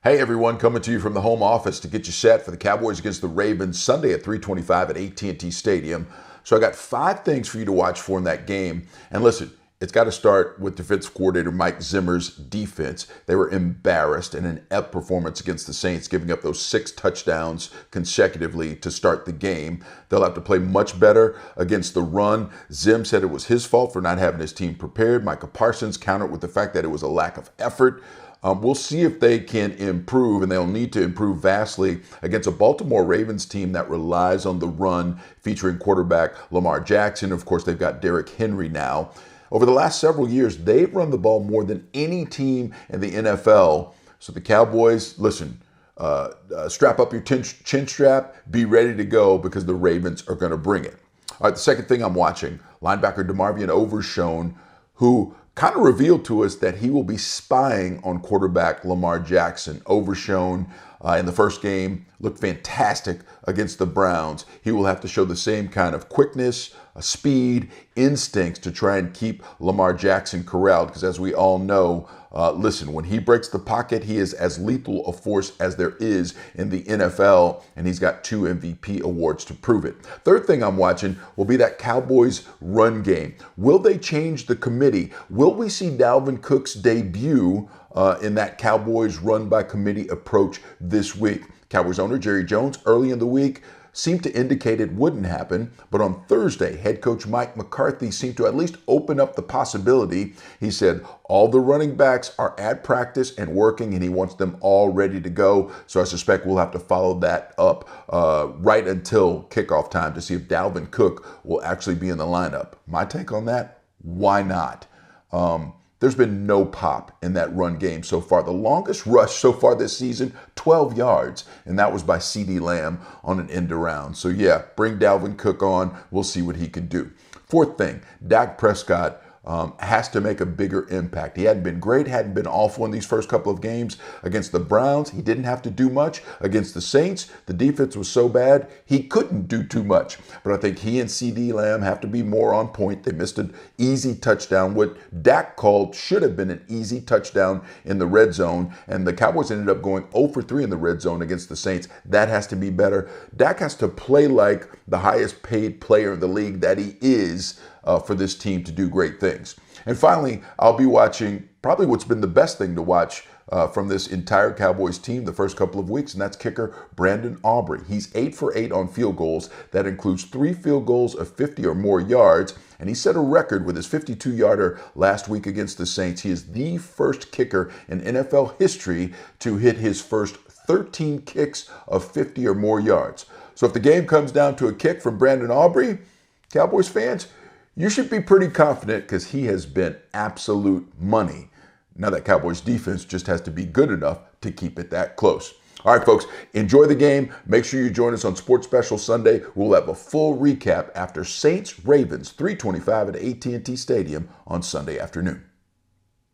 Hey everyone, coming to you from the home office to get you set for the Cowboys against the Ravens Sunday at 3:25 at AT&T Stadium. So I got 5 things for you to watch for in that game. And listen, it's got to start with defensive coordinator Mike Zimmer's defense. They were embarrassed in an inept performance against the Saints, giving up those 6 touchdowns consecutively to start the game. They'll have to play much better against the run. Zim said it was his fault for not having his team prepared. Micah Parsons countered with the fact that it was a lack of effort. We'll see if they can improve, and they'll need to improve vastly against a Baltimore Ravens team that relies on the run, featuring quarterback Lamar Jackson. Of course, they've got Derrick Henry now. Over the last several years, they've run the ball more than any team in the NFL. So the Cowboys, listen, strap up your chin strap, be ready to go because the Ravens are going to bring it. All right, the second thing I'm watching, linebacker DeMarvion Overshown, who kind of revealed to us that he will be spying on quarterback Lamar Jackson. Overshown in the first game looked fantastic against the Browns. He will have to show the same kind of quickness, speed, instincts to try and keep Lamar Jackson corralled, because as we all know, listen, when he breaks the pocket, he is as lethal a force as there is in the NFL, and he's got 2 MVP awards to prove it. Third thing I'm watching will be that Cowboys run game. Will they change the committee? Will we see Dalvin Cook's debut in that Cowboys run by committee approach this week? Cowboys owner Jerry Jones early in the week seemed to indicate it wouldn't happen, but on Thursday, head coach Mike McCarthy seemed to at least open up the possibility. He said all the running backs are at practice and working, and he wants them all ready to go. So I suspect we'll have to follow that up right until kickoff time to see if Dalvin Cook will actually be in the lineup. My take on that, why not? There's been no pop in that run game so far. The longest rush so far this season, 12 yards, and that was by CeeDee Lamb on an end around. So yeah, bring Dalvin Cook on. We'll see what he can do. Fourth thing, Dak Prescott has to make a bigger impact. He hadn't been great, hadn't been awful in these first couple of games. Against the Browns, he didn't have to do much. Against the Saints, the defense was so bad, he couldn't do too much. But I think he and CeeDee Lamb have to be more on point. They missed an easy touchdown, what Dak called should have been an easy touchdown in the red zone, and the Cowboys ended up going 0 for 3 in the red zone against the Saints. That has to be better. Dak has to play like the highest paid player in the league that he is for this team to do great things. And finally, I'll be watching probably what's been the best thing to watch from this entire Cowboys team the first couple of weeks, and that's kicker Brandon Aubrey. He's 8 for 8 on field goals. That includes 3 field goals of 50 or more yards, and he set a record with his 52-yarder last week against the Saints. He is the first kicker in NFL history to hit his first 13 kicks of 50 or more yards. So if the game comes down to a kick from Brandon Aubrey, Cowboys fans, you should be pretty confident because he has been absolute money. Now that Cowboys defense just has to be good enough to keep it that close. All right, folks, enjoy the game. Make sure you join us on Sports Special Sunday. We'll have a full recap after Saints-Ravens 3:25 at AT&T Stadium on Sunday afternoon.